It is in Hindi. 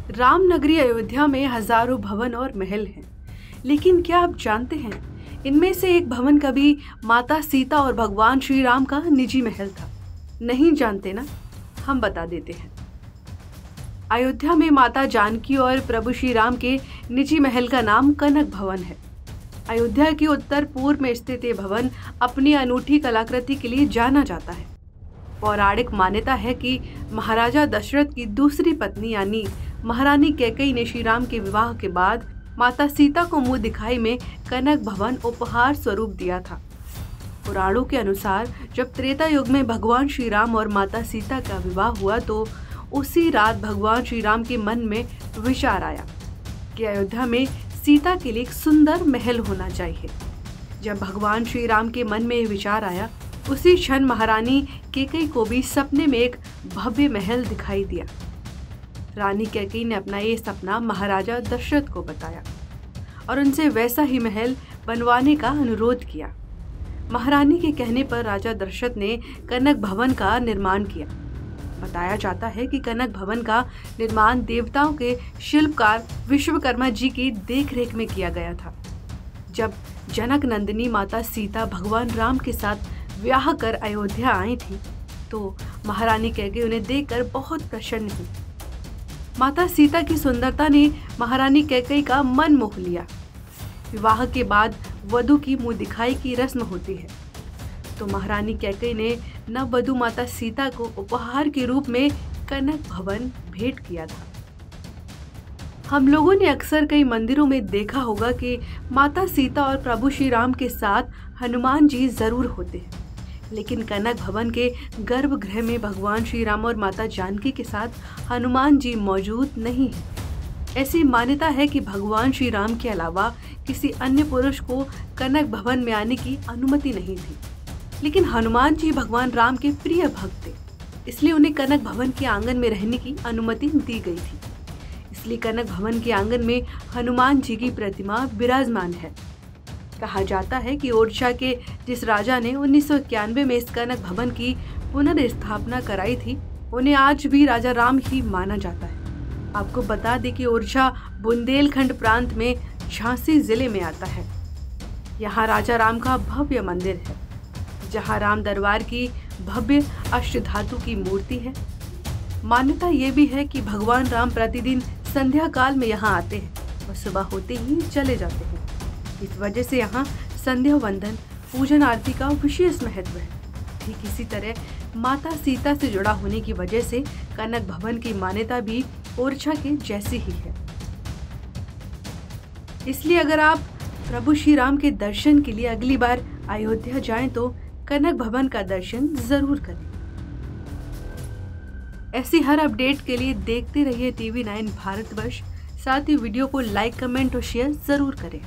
रामनगरी अयोध्या में हजारों भवन और महल हैं, लेकिन क्या आप जानते हैं इनमें से एक भवन कभी माता सीता और भगवान श्री राम का निजी महल था। नहीं जानते ना? हम बता देते हैं। अयोध्या में माता जानकी और प्रभु श्री राम के निजी महल का नाम कनक भवन है। अयोध्या के उत्तर पूर्व में स्थित ये भवन अपनी अनूठी कलाकृति के लिए जाना जाता है। पौराणिक मान्यता है कि महाराजा दशरथ की दूसरी पत्नी यानी महारानी कैकेयी ने श्री राम के विवाह के बाद माता सीता को मुंह दिखाई में कनक भवन उपहार स्वरूप दिया था। पुराणों के अनुसार जब त्रेता युग में भगवान श्री राम और माता सीता का विवाह हुआ तो उसी रात भगवान श्री राम के मन में विचार आया कि अयोध्या में सीता के लिए एक सुंदर महल होना चाहिए। जब भगवान श्री राम के मन में यह विचार आया, उसी क्षण महारानी कैकेयी को भी सपने में एक भव्य महल दिखाई दिया। रानी कैकेयी ने अपना ये सपना महाराजा दशरथ को बताया और उनसे वैसा ही महल बनवाने का अनुरोध किया। महारानी के कहने पर राजा दशरथ ने कनक भवन का निर्माण किया। बताया जाता है कि कनक भवन का निर्माण देवताओं के शिल्पकार विश्वकर्मा जी की देखरेख में किया गया था। जब जनक नंदिनी माता सीता भगवान राम के साथ ब्याह कर अयोध्या आई थी तो महारानी कैकेयी उन्हें देखकर बहुत प्रसन्न हुई। माता सीता की सुंदरता ने महारानी कैकेयी का मन मोह लिया। विवाह के बाद वधू की मुंह दिखाई की रस्म होती है, तो महारानी कैकेयी ने नववधू माता सीता को उपहार के रूप में कनक भवन भेंट किया था। हम लोगों ने अक्सर कई मंदिरों में देखा होगा कि माता सीता और प्रभु श्री राम के साथ हनुमान जी जरूर होते हैं, लेकिन कनक भवन के गर्भगृह में भगवान श्री राम और माता जानकी के साथ हनुमान जी मौजूद नहीं है। ऐसी मान्यता है कि भगवान श्री राम के अलावा किसी अन्य पुरुष को कनक भवन में आने की अनुमति नहीं थी, लेकिन हनुमान जी भगवान राम के प्रिय भक्त थे, इसलिए उन्हें कनक भवन के आंगन में रहने की अनुमति दी गई थी। इसलिए कनक भवन के आंगन में हनुमान जी की प्रतिमा विराजमान है। कहा जाता है कि ओडिशा के जिस राजा ने 1991 में इस कनक भवन की पुनर्स्थापना कराई थी, उन्हें आज भी राजा राम ही माना जाता है। आपको बता दें कि ओडिशा बुंदेलखंड प्रांत में झांसी जिले में आता है। यहाँ राजा राम का भव्य मंदिर है, जहाँ राम दरबार की भव्य अष्टधातु की मूर्ति है। मान्यता ये भी है कि भगवान राम प्रतिदिन संध्या काल में यहाँ आते हैं और सुबह होते ही चले जाते हैं। इस वजह से यहाँ संध्या वंदन पूजन आरती का विशेष महत्व है। ठीक इसी तरह माता सीता से जुड़ा होने की वजह से कनक भवन की मान्यता भी ओडिशा के जैसी ही है। इसलिए अगर आप प्रभु श्री राम के दर्शन के लिए अगली बार अयोध्या जाएं तो कनक भवन का दर्शन जरूर करें। ऐसी हर अपडेट के लिए देखते रहिए TV9 भारतवर्ष। साथ ही वीडियो को लाइक, कमेंट और शेयर जरूर करें।